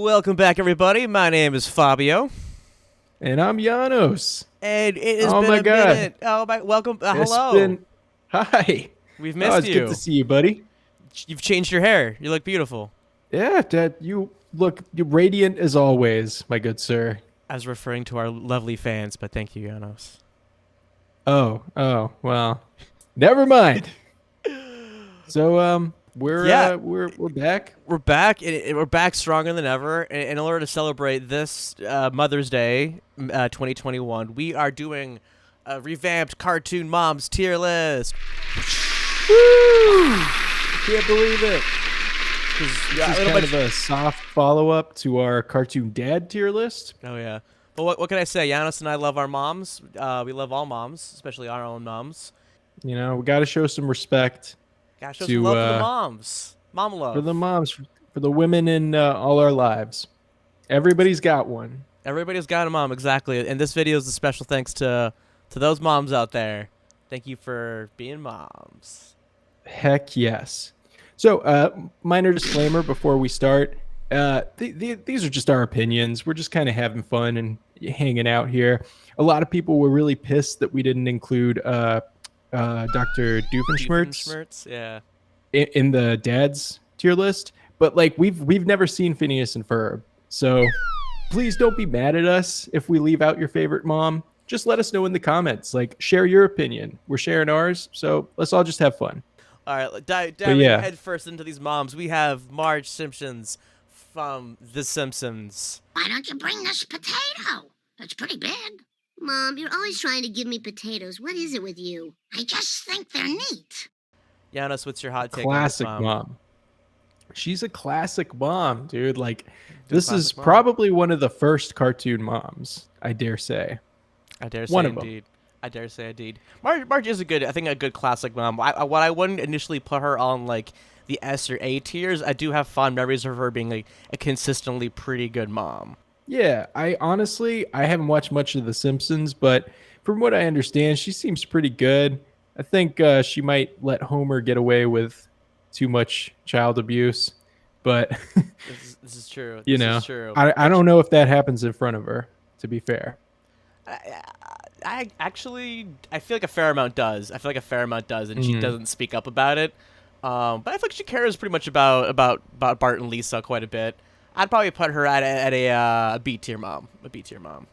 Welcome back, everybody. My name is Fabio. And I'm Janos. And it has Oh been my a God. minute. Oh my, welcome. Hello. Hi. We've Oh, missed it's you. good to see you, buddy. You've changed your hair. You look beautiful. Yeah, Dad, you look radiant as always, my good sir. I was referring to our lovely fans, but thank you, Janos. Oh, well, never mind. So, we're Yeah. we're back. We're back, and we're back stronger than ever. And in order to celebrate this Mother's Day, 2021, we are doing a revamped Cartoon Moms tier list. Woo! Can't believe it. This is little kind bit- of a soft follow-up to our Cartoon Dad tier list. Oh yeah. But what can I say? Janos and I love our moms. We love all moms, especially our own moms. You know, we got to show some respect Gotta show To, some love for the moms. Mom love. for the moms, for the women in all our lives. Everybody's got one. Everybody's got a mom, exactly. And this video is a special thanks to those moms out there. Thank you for being moms. Heck yes. So, minor disclaimer before we start. These are just our opinions. We're just kind of having fun and hanging out here. A lot of people were really pissed that we didn't include Dr. Doofenshmirtz Doofenshmirtz, yeah. in the dad's tier list. But like we've never seen Phineas and Ferb, so please don't be mad at us if we leave out your favorite mom. Just let us know in the comments. Like, share your opinion. We're sharing ours, so let's all just have fun. All right, diving yeah. head first into these moms. We have Marge Simpsons from The Simpsons. Why don't you bring this potato? It's pretty big. Mom, you're always trying to give me potatoes. What is it with you? I just think they're neat. Janos, what's your hot take Classic on this mom. She's a classic mom, dude. Like, Dude, this is classic mom. probably one of the first cartoon moms, I dare say. I dare say One of 'em. indeed. I dare say indeed. Marge is a good classic mom. What I wouldn't initially put her on like the S or A tiers, I do have fond memories of her being like a consistently pretty good mom. Yeah, I haven't watched much of The Simpsons, but from what I understand, she seems pretty good. I think she might let Homer get away with too much child abuse, but This is true. you This know, is true. I don't know if that happens in front of her, to be fair. I actually feel like a fair amount does. I feel like a fair amount does, and she Mhm. doesn't speak up about it. But I feel like she cares pretty much about Bart and Lisa quite a bit. I'd probably put her at a B tier mom. A B tier mom.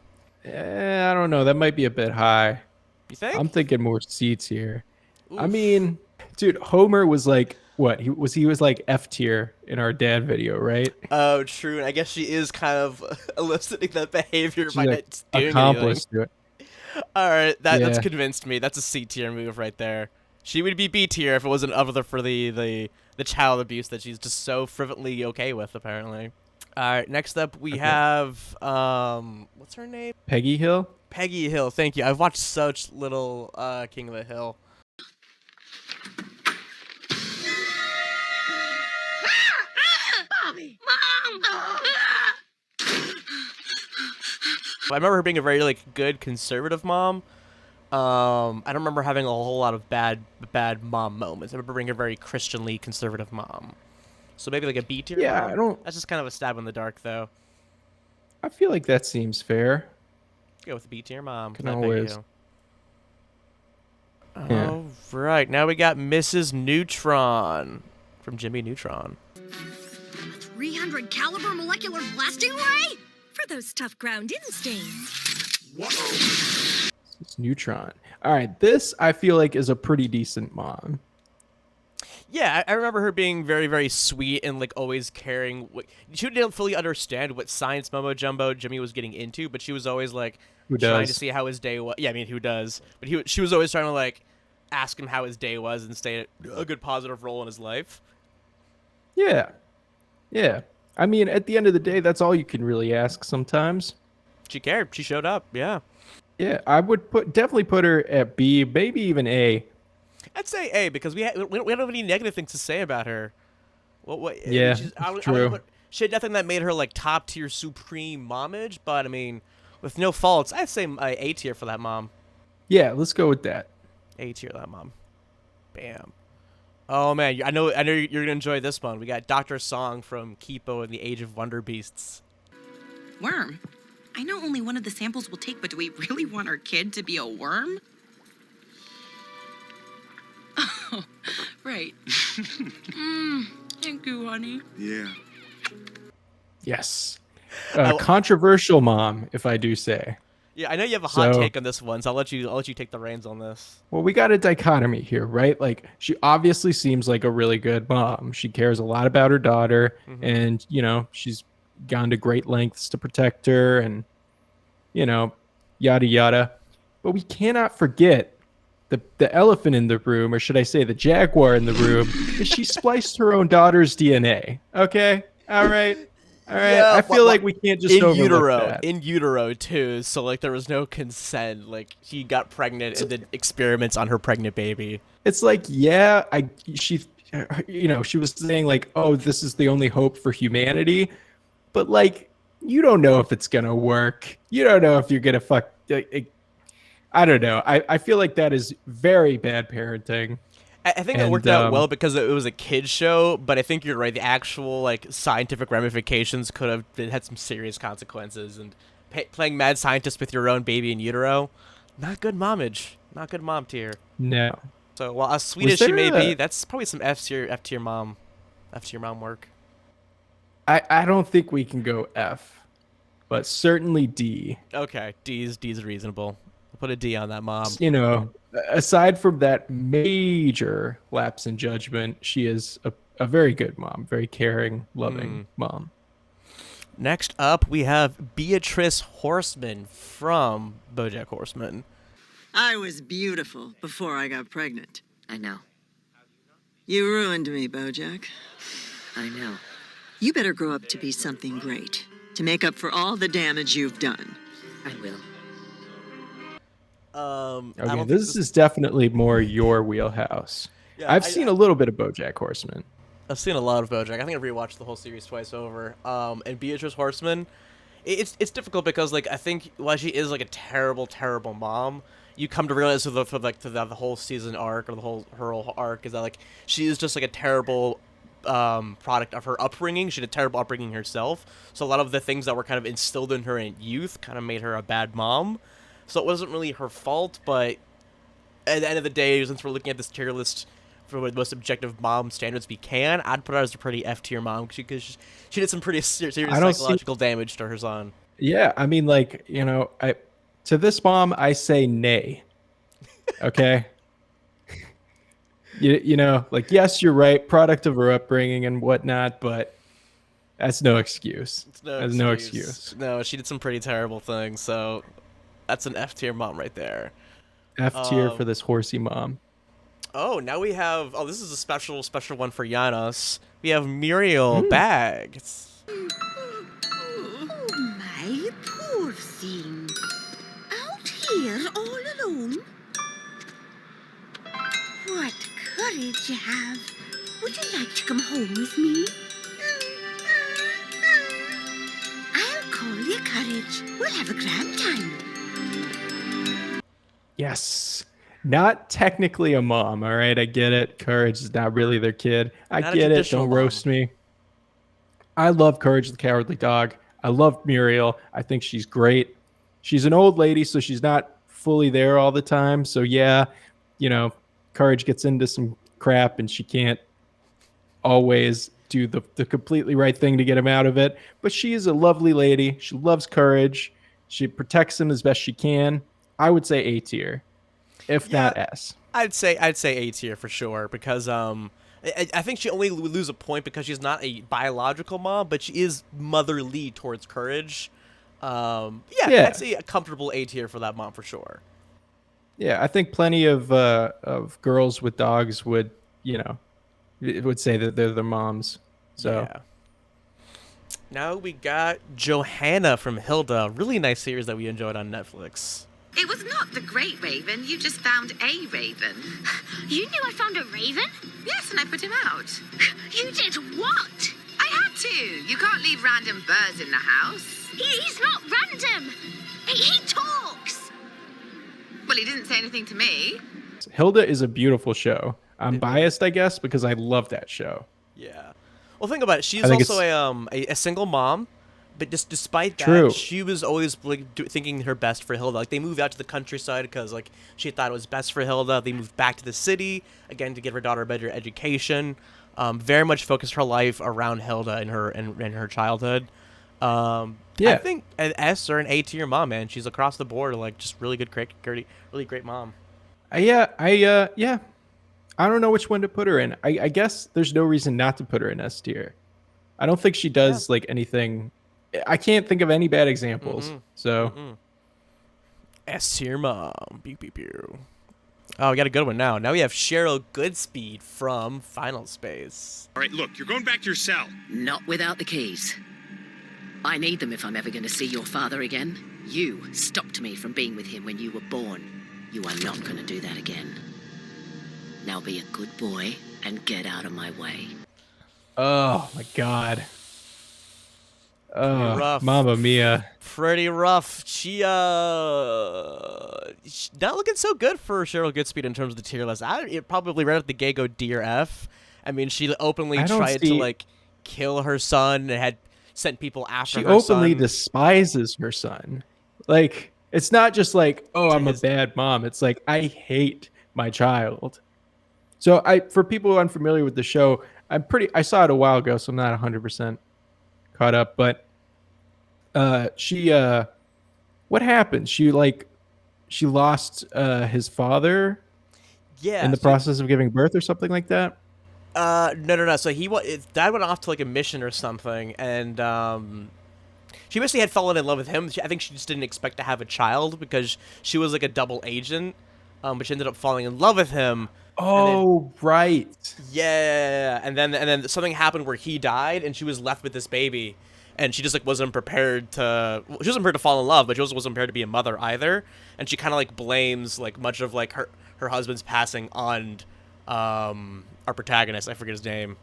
I don't know. That might be a bit high. You think? I'm thinking more seats here. I Oof. mean, dude, Homer was like what? He was like F tier in our dad video, right? Oh, true. And I guess she is kind of eliciting that behavior She's by like not doing accomplished to it. anything. All right, that's Yeah. convinced me. That's a C tier move right there. She would be B tier if it wasn't other for the child abuse that she's just so frivolently okay with, apparently. All right, next up we have what's her name? Peggy Hill. Peggy Hill. Thank you. I've watched such little King of the Hill. Bobby! Mom! I remember her being a very like good conservative mom. I don't remember having a whole lot of bad mom moments. I remember being a very Christianly conservative mom. So maybe like a B tier. Yeah, mom? I don't. That's just kind of a stab in the dark, though. I feel like that seems fair. Go with a B tier mom. Can for that always. Peggy Hill. Yeah. All right, now we got Mrs. Neutron from Jimmy Neutron. 300 caliber molecular blasting ray? For those tough ground-in stains. It's Neutron. All right, this I feel like is a pretty decent mom. Yeah, I remember her being very, very sweet and like always caring. She didn't fully understand what science mumbo jumbo Jimmy was getting into, but she was always like Who trying does? to see how his day was. Yeah, I mean, who does? But she was always trying to like ask him how his day was and stay a good positive role in his life. Yeah, yeah. I mean, at the end of the day, that's all you can really ask sometimes. She cared. She showed up. Yeah, Yeah, I would definitely put her at B, maybe even A. I'd say A because we don't have any negative things to say about her. What? Yeah, I it's wouldn't true. she had nothing that made her like top tier supreme momage, but I mean, with no faults, I'd say A tier for that mom. Yeah, let's go with that. A tier that mom. Bam. Oh man, I know you're gonna enjoy this one. We got Dr. Song from Kipo and the Age of Wonder Beasts. Worm? I know only one of the samples will take, but do we really want our kid to be a worm? Oh, right. Thank you, honey. Yeah. Yes. Controversial mom, if I do say. Yeah, I know you have a hot So- take on this one, so I'll let you take the reins on this. Well, we got a dichotomy here, right? Like, she obviously seems like a really good mom. She cares a lot about her daughter, and, you know, she's gone to great lengths to protect her and, you know, yada, yada. But we cannot forget the elephant in the room, or should I say the jaguar in the room, is she spliced her own daughter's DNA. Okay? All right? All right, Yeah, I feel like we can't just overlook that. In utero too, so like there was no consent. Like she got pregnant and did experiments on her pregnant baby. It's like, yeah, she was saying like, oh, this is the only hope for humanity, but like, you don't know if it's gonna work. You don't know if you're gonna fuck. I don't know. I feel like that is very bad parenting. I think it worked out well because it was a kid's show, but I think you're right. The actual like scientific ramifications could have had some serious consequences. And playing mad scientist with your own baby in utero, not good momage, not good mom tier. No. So while as sweet as she may be, that's probably some F tier mom work. I don't think we can go F, but certainly D. Okay, D's reasonable. I'll put a D on that mom. You know, aside from that major lapse in judgment, she is a very good mom, very caring, loving mom. Next up, we have Beatrice Horseman from BoJack Horseman. I was beautiful before I got pregnant. I know. You ruined me, BoJack. I know. You better grow up to be something great, to make up for all the damage you've done. I will. Okay, this is definitely more your wheelhouse. Yeah, I've seen a little bit of BoJack Horseman. I've seen a lot of BoJack. I think I've rewatched the whole series twice over. And Beatrice Horseman, it's difficult because like I think while she is like a terrible mom, you come to realize through the whole season arc or her whole arc is that like she is just like a terrible product of her upbringing. She had a terrible upbringing herself, so a lot of the things that were kind of instilled in her in youth kind of made her a bad mom. So it wasn't really her fault, but at the end of the day, since we're looking at this tier list for the most objective mom standards we can, I'd put her as a pretty F tier mom because she did some pretty serious psychological damage to her son. Yeah, I mean, like, you know, to this mom, I say nay. Okay? you know, like, yes, you're right, product of her upbringing and whatnot, but that's no excuse. That's no excuse. No, she did some pretty terrible things, so that's an F tier mom right there. F tier for this horsey mom. Oh, now we have... Oh, this is a special one for Janos. We have Muriel Bags. Oh, my poor thing. Out here all alone? What courage you have. Would you like to come home with me? I'll call you Courage. We'll have a grand time. Yes. Not technically a mom, all right? I get it. Courage is not really their kid. I get it. Don't roast me. I love Courage the Cowardly Dog. I love Muriel. I think she's great. She's an old lady, so she's not fully there all the time. So, yeah, you know, Courage gets into some crap, and she can't always do the completely right thing to get him out of it. But she is a lovely lady. She loves Courage. She protects him as best she can. I would say A tier, if not S. I'd say A tier for sure because I think she only would lose a point because she's not a biological mom, but she is motherly towards Courage. I'd say a comfortable A tier for that mom for sure. Yeah, I think plenty of girls with dogs would, you know, would say that they're the moms. So. Yeah. Now we got Johanna from Hilda. Really nice series that we enjoyed on Netflix. It was not the Great Raven. You just found a raven. You knew I found a raven? Yes, and I put him out. You did what? I had to. You can't leave random birds in the house. He's not random. He talks. Well, he didn't say anything to me. Hilda is a beautiful show. I'm biased, I guess, because I love that show. Yeah. Well, think about it. She's also a single mom, But just despite that, True. she was always like thinking her best for Hilda. Like they moved out to the countryside because like she thought it was best for Hilda. They moved back to the city again to give her daughter a better education. Very much focused her life around Hilda in her childhood. I think an S or an A tier mom, man. She's across the board, like just really good, really great mom. Yeah. I don't know which one to put her in. I guess there's no reason not to put her in S tier. I don't think she does like anything. I can't think of any bad examples. So S tier mom. Pew, pew, pew. Oh, we got a good one now. Now we have Cheryl Goodspeed from Final Space. All right, look, you're going back to your cell. Not without the keys. I need them if I'm ever going to see your father again. You stopped me from being with him when you were born. You are not going to do that again. Now be a good boy and get out of my way. oh my god. Oh, rough. Mamma Mia. Pretty rough. She's not looking so good for Cheryl Goodspeed in terms of the tier list. It probably right at the gate go D or F. I mean, she openly tried to like kill her son and had sent people after her son. She openly despises her son. Like, it's not just like, oh, I'm a bad mom. It's like, I hate my child. So for people who are unfamiliar with the show, I saw it a while ago, so I'm not 100% caught up, but what happened? She lost his father in the process of giving birth or something like that? No. So his dad went off to like a mission or something, and she basically had fallen in love with him. I think she just didn't expect to have a child because she was like a double agent, but she ended up falling in love with him. Oh, right. Yeah, and then something happened where he died, and she was left with this baby, and she just like wasn't prepared to. Well, she wasn't prepared to fall in love, but she also wasn't prepared to be a mother either. And she kind of like blames like much of like her husband's passing on our protagonist. I forget his name.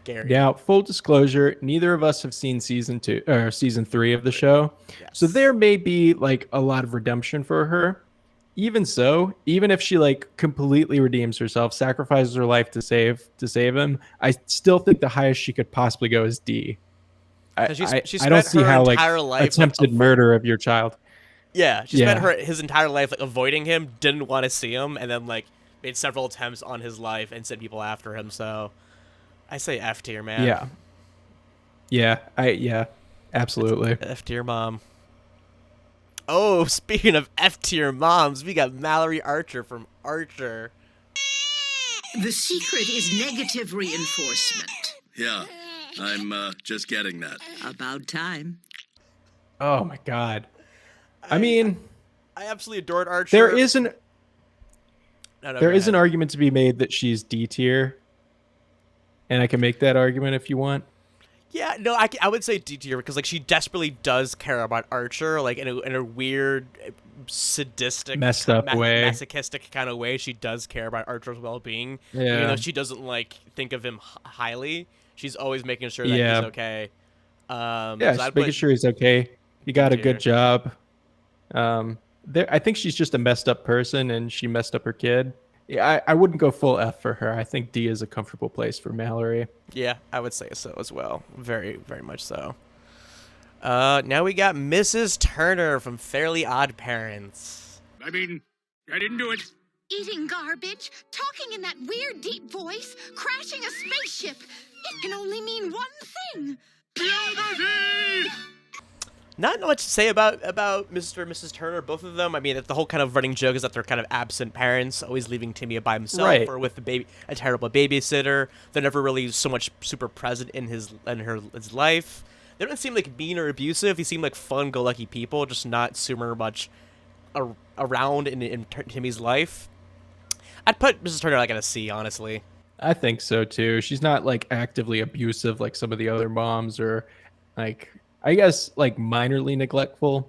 Gary. Now, full disclosure, neither of us have seen season 2 or season 3 of the show, so there may be like a lot of redemption for her. Even so, even if she like completely redeems herself, sacrifices her life to save him, I still think the highest she could possibly go is D. I don't see how like attempted murder of your child. Yeah, she spent his entire life like avoiding him, didn't want to see him, and then like made several attempts on his life and sent people after him. So I say F tier, man. Yeah, absolutely. F tier mom. Oh, speaking of F tier moms, we got Malorie Archer from Archer. The secret is negative reinforcement. Yeah, I'm just getting that. About time. Oh my god. I mean, I absolutely adored Archer. There is an argument to be made that she's D tier, and I can make that argument if you want. Yeah, no, I would say D tier because like she desperately does care about Archer, like in a weird, sadistic, messed up way, masochistic kind of way. She does care about Archer's well-being, even though she doesn't like think of him highly. She's always making sure that he's okay. She's making sure he's okay. He got a good job. I think she's just a messed up person, and she messed up her kid. Yeah, I wouldn't go full F for her. I think D is a comfortable place for Malorie. Yeah, I would say so as well. Very, very much so. Now we got Mrs. Turner from Fairly Odd Parents. I mean, I didn't do it. Eating garbage, talking in that weird deep voice, crashing a spaceship. It can only mean one thing. Puberty! Not much to say about Mr. and Mrs. Turner, both of them. I mean, the whole kind of running joke is that they're kind of absent parents, always leaving Timmy by himself or with a terrible babysitter. They're never really so much super present in his life. They don't seem like mean or abusive. They seem like fun-go-lucky people, just not super much around in Timmy's life. I'd put Mrs. Turner like at a C, honestly. I think so too. She's not like actively abusive like some of the other moms, or like, I guess, like minorly neglectful.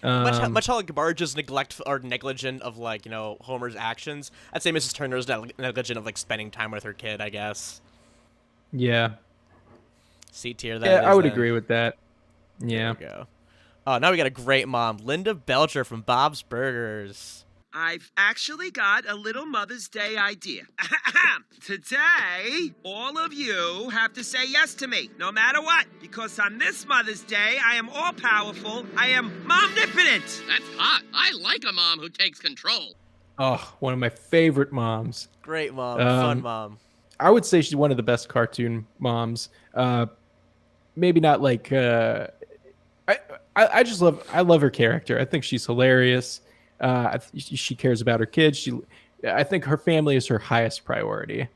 Much how like Marge is negligent of like, you know, Homer's actions. I'd say Mrs. Turner is negligent of like spending time with her kid, I guess. Yeah. C tier. Yeah, I would agree with that. Yeah. There we go. Oh, now we got a great mom, Linda Belcher from Bob's Burgers. I've actually got a little Mother's Day idea. Today, all of you have to say yes to me, no matter what. Because on this Mother's Day, I am all-powerful. I am momnipotent. That's hot. I like a mom who takes control. Oh, one of my favorite moms. Great mom. Fun mom. I would say she's one of the best cartoon moms. Maybe not like... I love her character. I think she's hilarious. She cares about her kids. I think her family is her highest priority.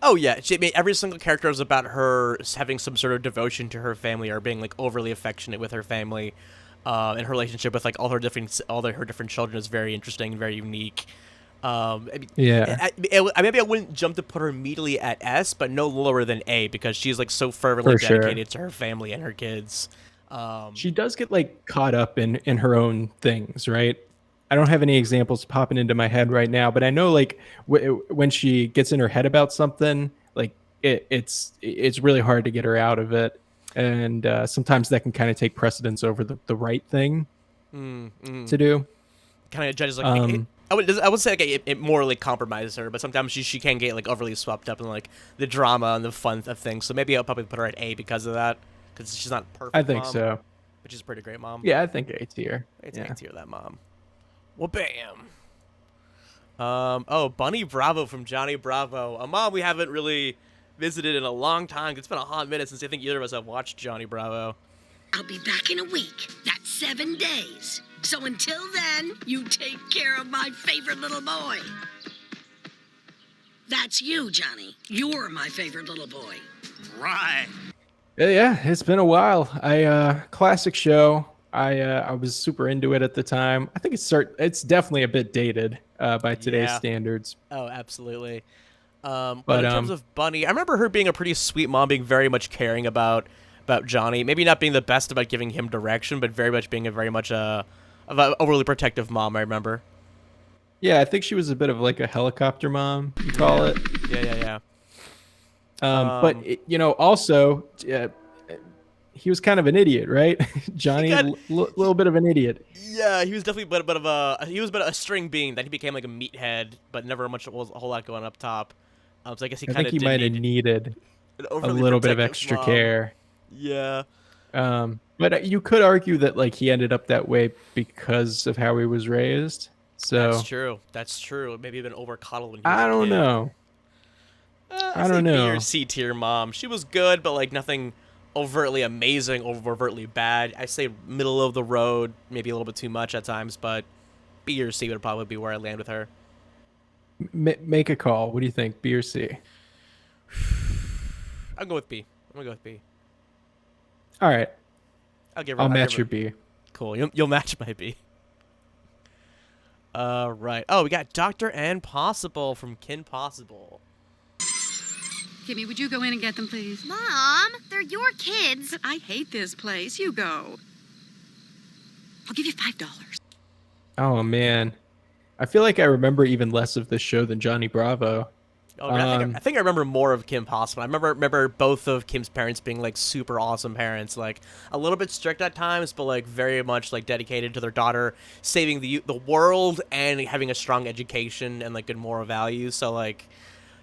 Oh yeah, every single character is about her having some sort of devotion to her family or being like overly affectionate with her family. And her relationship with like all her different children is very interesting and very unique. Maybe I wouldn't jump to put her immediately at S, but no lower than A because she's like so fervently dedicated to her family and her kids. She does get like caught up in her own things, right? I don't have any examples popping into my head right now, but I know like when she gets in her head about something, like it's really hard to get her out of it, and sometimes that can kind of take precedence over the right thing to do. Kind of judges like I would say like it morally compromises her, but sometimes she can get like overly swept up in like the drama and the fun of things. So maybe I'll probably put her at A because of that, because she's not perfect. I think so. But she's a pretty great mom. Yeah, I think A tier. It's A tier, that mom. Well, bam. Bunny Bravo from Johnny Bravo, a mom we haven't really visited in a long time. It's been a hot minute since I think either of us have watched Johnny Bravo. I'll be back in a week. That's 7 days. So until then, you take care of my favorite little boy. That's you, Johnny. You're my favorite little boy. Right. Yeah, it's been a while. Classic show. I was super into it at the time. I think it's definitely a bit dated by today's standards. Oh, absolutely. But in terms of Bunny, I remember her being a pretty sweet mom, being very much caring about Johnny. Maybe not being the best about giving him direction, but very much being a overly protective mom. I remember. Yeah, I think she was a bit of like a helicopter mom, you call it. Yeah. But also. He was kind of an idiot, right? Johnny, a little bit of an idiot. Yeah, he was definitely a bit of a string being that he became like a meathead, but never a whole lot going up top. So I guess he might have needed a little bit of extra care. Yeah. But you could argue that like he ended up that way because of how he was raised. So That's true. Maybe even over coddled when he was I don't know. I don't know. B or C tier mom. She was good, but like nothing overtly amazing, overtly bad. I say middle of the road, maybe a little bit too much at times, but B or C would probably be where I land with her. Make a call. What do you think, B or C? I'll go with B. I'm gonna go with B. All right. I'll match your B. Cool. You'll match my B. Right. Oh, we got Dr. Ann Possible from Kin Possible. Kimmy, would you go in and get them, please? Mom, they're your kids. But I hate this place. You go. I'll give you $5. Oh, man. I feel like I remember even less of this show than Johnny Bravo. Oh, I think I remember more of Kim Possible. I remember both of Kim's parents being like super awesome parents, like a little bit strict at times, but like very much like dedicated to their daughter saving the world and having a strong education and like good moral values. So like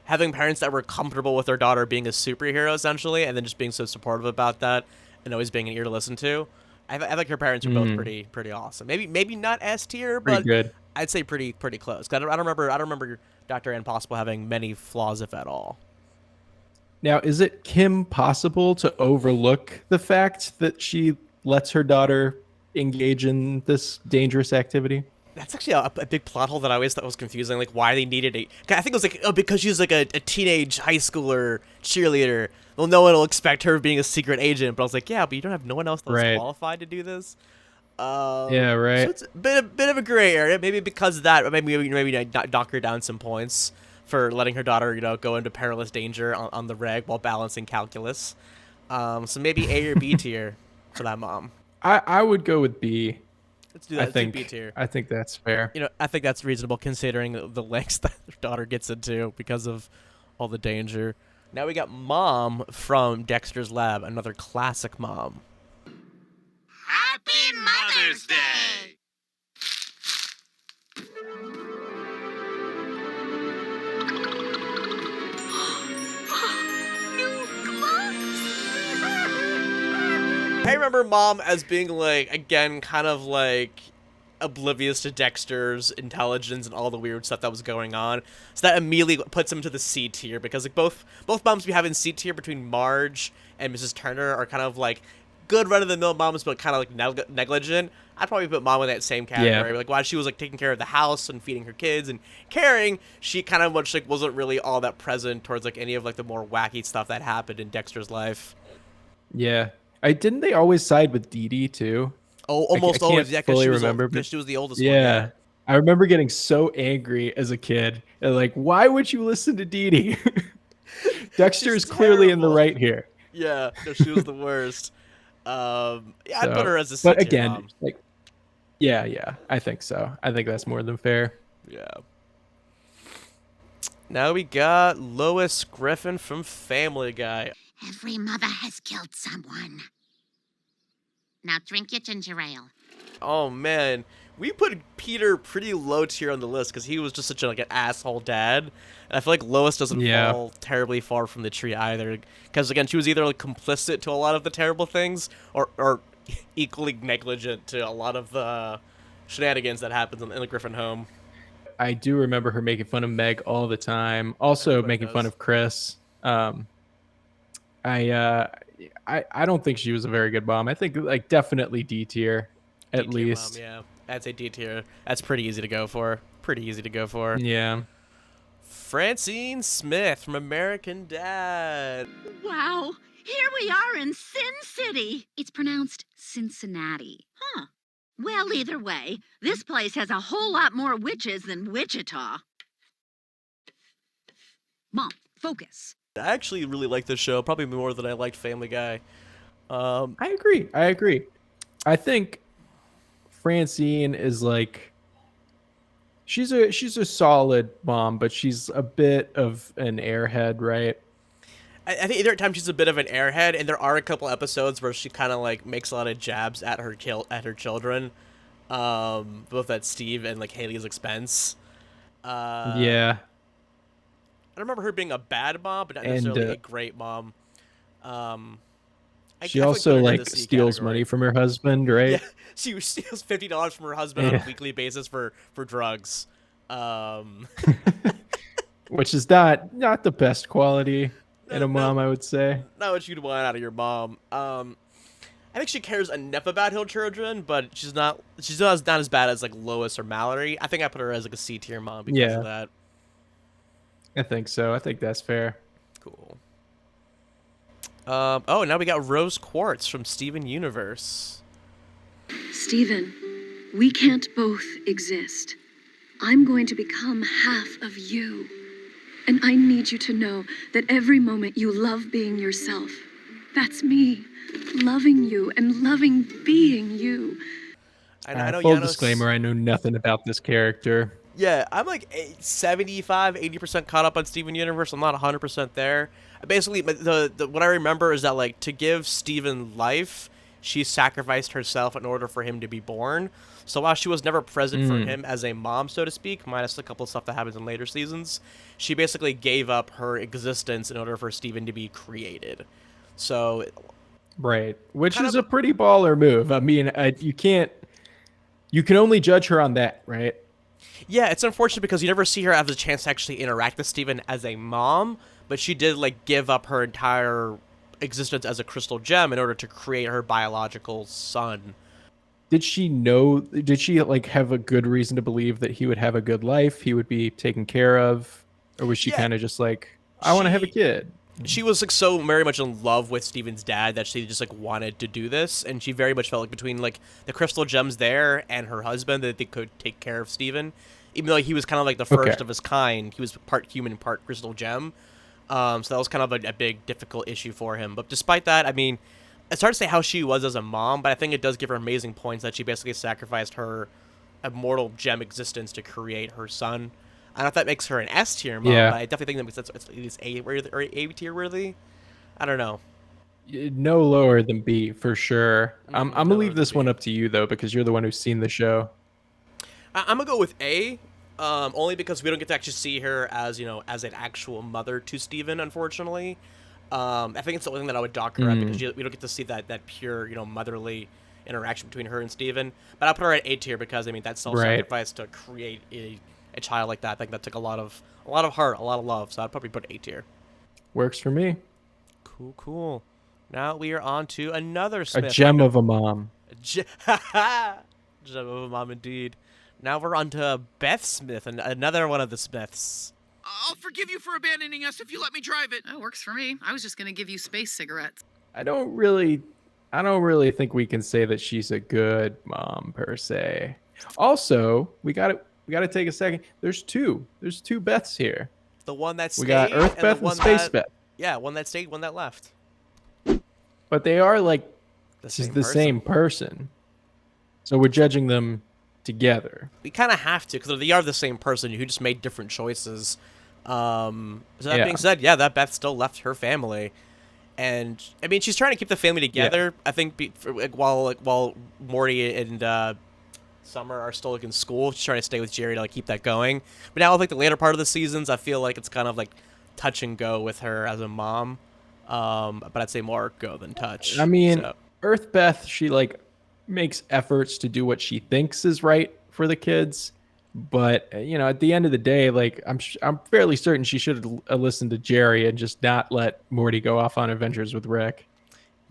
having parents that were comfortable with their daughter being a superhero essentially, and then just being so supportive about that and always being an ear to listen to. I think her parents are both pretty awesome. Maybe not S tier, but good. I'd say pretty close. I don't remember Dr. Ann Possible having many flaws, if at all. Now, is it Kim possible to overlook the fact that she lets her daughter engage in this dangerous activity? That's actually a big plot hole that I always thought was confusing. like why they needed I think it was like, oh, because she's like a teenage high schooler cheerleader. Well, no one will expect her being a secret agent. But I was like, yeah, but you don't have no one else that's qualified to do this. Yeah, right. So it's a bit of a gray area. Maybe because of that, maybe knock her down some points for letting her daughter, go into perilous danger on the reg while balancing calculus. So maybe A or B tier for that mom. I would go with B. Let's do that. I think B tier. I think that's fair. I think that's reasonable considering the lengths that her daughter gets into because of all the danger. Now we got Mom from Dexters Lab, another classic mom. Happy Mother's Day! remember Mom as being like, again, kind of like oblivious to Dexter's intelligence and all the weird stuff that was going on. So that immediately puts him to the C tier, because like both moms we have in C tier between Marge and Mrs. Turner are kind of like good run-of-the-mill moms, but kind of like negligent. I'd probably put Mom in that same category. Yeah. Like while she was like taking care of the house and feeding her kids and caring, she kind of much like wasn't really all that present towards like any of like the more wacky stuff that happened in Dexter's life. Yeah. Didn't they always side with Dee Dee too? Oh, almost I always. can't Yeah, because fully she was remember, because but- she was the oldest one. Yeah. I remember getting so angry as a kid. And like, why would you listen to Dee Dee? Dexter's clearly in the right here. Yeah, no, she was the worst. Yeah, I'd put her as a C But tier again, mom. like, yeah, I think so. I think that's more than fair. Yeah. Now we got Lois Griffin from Family Guy. Every mother has killed someone. Now drink your ginger ale. Oh man, we put Peter pretty low tier on the list because he was just such like an asshole dad. And I feel like Lois doesn't fall terribly far from the tree either, because again, she was either like complicit to a lot of the terrible things or equally negligent to a lot of the shenanigans that happens in the Griffin home. I do remember her making fun of Meg all the time. Also making fun of Chris. I don't think she was a very good mom. I think like definitely D tier, at D-tier least. Mom, yeah, I'd say D tier. That's pretty easy to go for. Yeah. Francine Smith from American Dad. Wow, here we are in Sin City. It's pronounced Cincinnati. Huh. Well, either way, this place has a whole lot more witches than Wichita. Mom, focus. I actually really like this show, probably more than I liked Family Guy. I agree. I think Francine is like, she's a solid mom, but she's a bit of an airhead, right? I think either time she's a bit of an airhead, and there are a couple episodes where she kind of like makes a lot of jabs at her children, both at Steve and like Haley's expense. Yeah. I don't remember her being a bad mom, but not necessarily a great mom. She also like steals money from her husband, right? Yeah, she steals $50 from her husband on a weekly basis for drugs, which is not the best quality in a mom, I would say. Not what you'd want out of your mom. I think she cares enough about her children, but she's not as bad as like Lois or Malorie. I think I put her as like a C tier mom because of that. I think so. I think that's fair. Cool. Oh, now we got Rose Quartz from Steven Universe. Steven, we can't both exist. I'm going to become half of you. And I need you to know that every moment you love being yourself. That's me, loving you and loving being you. I know full Janos, disclaimer, I know nothing about this character. Yeah, I'm like 75-80% caught up on Steven Universe. I'm not 100% there. Basically, the what I remember is that like to give Steven life, she sacrificed herself in order for him to be born. So while she was never present for him as a mom, so to speak, minus a couple of stuff that happens in later seasons, she basically gave up her existence in order for Steven to be created. So, right, which is a pretty baller move. I mean, you can only judge her on that, right? Yeah, it's unfortunate because you never see her have the chance to actually interact with Steven as a mom, but she did like give up her entire existence as a crystal gem in order to create her biological son. Did she like have a good reason to believe that he would have a good life, he would be taken care of, or was she kind of just like, I want to have a kid? She was like so very much in love with Steven's dad that she just like wanted to do this, and she very much felt like between like the crystal gems there and her husband that they could take care of Steven, even though he was kind of like the first of his kind. He was part human, part crystal gem. So that was kind of a big difficult issue for him. But despite that, I mean, it's hard to say how she was as a mom, but I think it does give her amazing points that she basically sacrificed her immortal gem existence to create her son. I don't know if that makes her an S tier mom, but I definitely think that it's at least A tier worthy. I don't know. No lower than B for sure. I'm gonna leave this one up to you though, because you're the one who's seen the show. I'm gonna go with A, only because we don't get to actually see her as as an actual mother to Steven, unfortunately. I think it's the only thing that I would dock her at because we don't get to see that pure, motherly interaction between her and Steven. But I'll put her at A tier because, that self-sacrifice to create a child like that, I think that took a lot of heart, a lot of love. So I'd probably put A tier. Works for me. Cool. Now we are on to another Smith. A gem of a mom. Gem of a mom, indeed. Now we're on to Beth Smith, and another one of the Smiths. I'll forgive you for abandoning us if you let me drive it. That works for me. I was just going to give you space cigarettes. I don't really think we can say that she's a good mom per se. Also, we got to take a second. There's two Beths here. The one that stayed. We got Earth Beth and Space Beth. Yeah, one that stayed, one that left. But they are like the same person. So we're judging them together. We kind of have to because they are the same person who just made different choices. So that being said, that Beth still left her family, and she's trying to keep the family together. Yeah. I think while Morty and Summer are still in school, she's trying to stay with Jerry to keep that going. But now with the later part of the seasons, I feel like it's kind of touch and go with her as a mom. But I'd say more go than touch. Earth Beth, she makes efforts to do what she thinks is right for the kids, but at the end of the day, I'm fairly certain she should have listened to Jerry and just not let Morty go off on adventures with Rick.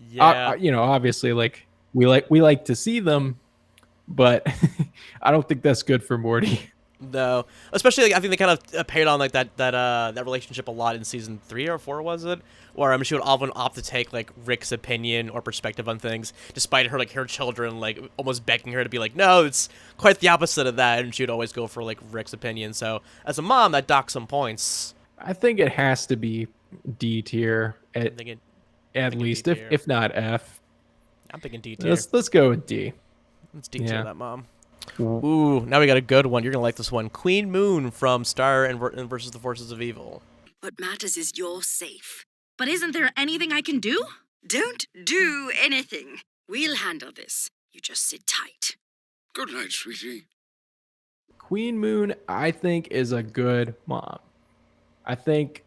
Yeah, obviously, we like to see them, but I don't think that's good for Morty. No, especially I think they kind of paid on that relationship a lot in season 3 or 4, was it? Where she would often opt to take Rick's opinion or perspective on things, despite her her children almost begging her to be no, it's quite the opposite of that, and she would always go for Rick's opinion. So as a mom, that docks some points. I think it has to be D tier at least, if not F. I'm thinking D tier. Let's go with D. Let's D tier that mom. Ooh, now we got a good one. You're gonna like this one. Queen Moon from Star and versus the Forces of Evil. What matters is you're safe. But isn't there anything I can do? Don't do anything. We'll handle this. You just sit tight. Good night, sweetie. Queen Moon, I think, is a good mom. I think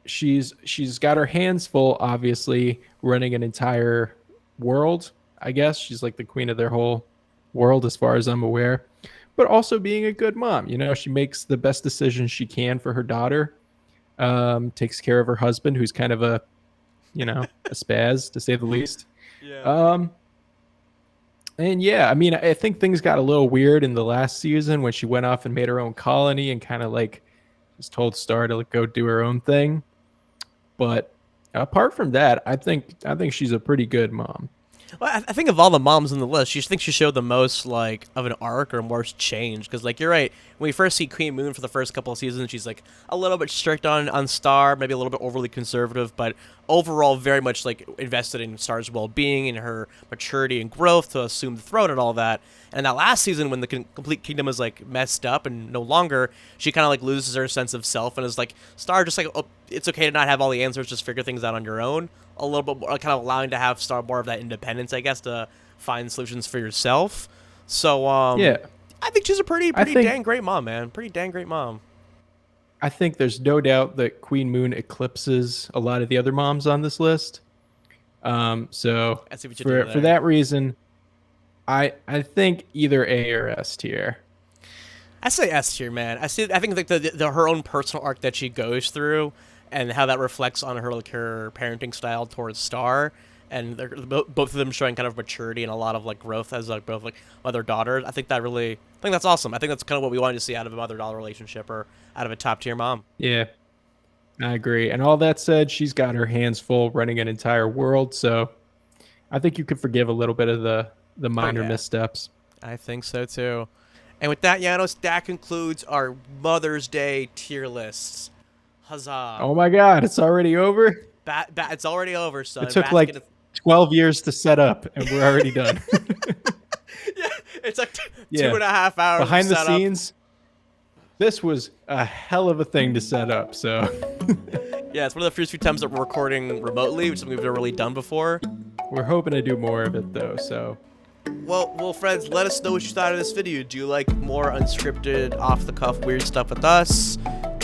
she's got her hands full, obviously, running an entire world. I guess she's the queen of their whole world as far as I'm aware, but also being a good mom. She makes the best decisions she can for her daughter, takes care of her husband, who's kind of a spaz to say the least. And I think things got a little weird in the last season when she went off and made her own colony and kind of just told Star to go do her own thing. But apart from that, I think she's a pretty good mom. Well, I think of all the moms on the list, she thinks she showed the most of an arc or more change. Because you're right, when we first see Queen Moon for the first couple of seasons, she's a little bit strict on Star, maybe a little bit overly conservative, but overall very much invested in Star's well-being and her maturity and growth to assume the throne and all that. And that last season, when the complete kingdom is messed up and no longer, she kind of loses her sense of self and is Star, just oh, it's okay to not have all the answers, just figure things out on your own. A little bit more, kind of allowing to have Star more of that independence, I guess, to find solutions for yourself. So I think she's a pretty dang great mom, man. Pretty dang great mom. I think there's no doubt that Queen Moon eclipses a lot of the other moms on this list. So for that reason, I think either A or S tier. I say S tier, man. I think her own personal arc that she goes through and how that reflects on her her parenting style towards Star, and both of them showing kind of maturity and a lot of growth as both mother-daughter. I think that's awesome. I think that's kind of what we wanted to see out of a mother-daughter relationship or out of a top-tier mom. Yeah, I agree. And all that said, she's got her hands full running an entire world, so I think you could forgive a little bit of the minor missteps. I think so too. And with that, Janos, that concludes our Mother's Day tier lists. Huzzah. Oh my God, it's already over? It's already over, son. It took 12 years to set up, and we're already done. Yeah, it's 2.5 hours behind the scenes. This was a hell of a thing to set up, so. Yeah, it's one of the first few times that we're recording remotely, which is something we've never really done before. We're hoping to do more of it, though, so. Well, friends, let us know what you thought of this video. Do you like more unscripted, off-the-cuff, weird stuff with us?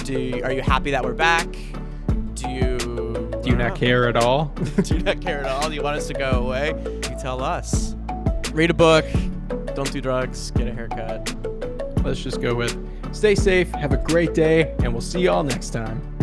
Are you happy that we're back? Do you not care at all. Do not care at all. Do you want us to go away? You tell us. Read a book. Don't do drugs. Get a haircut. Let's just go with stay safe, have a great day, and we'll see y'all next time.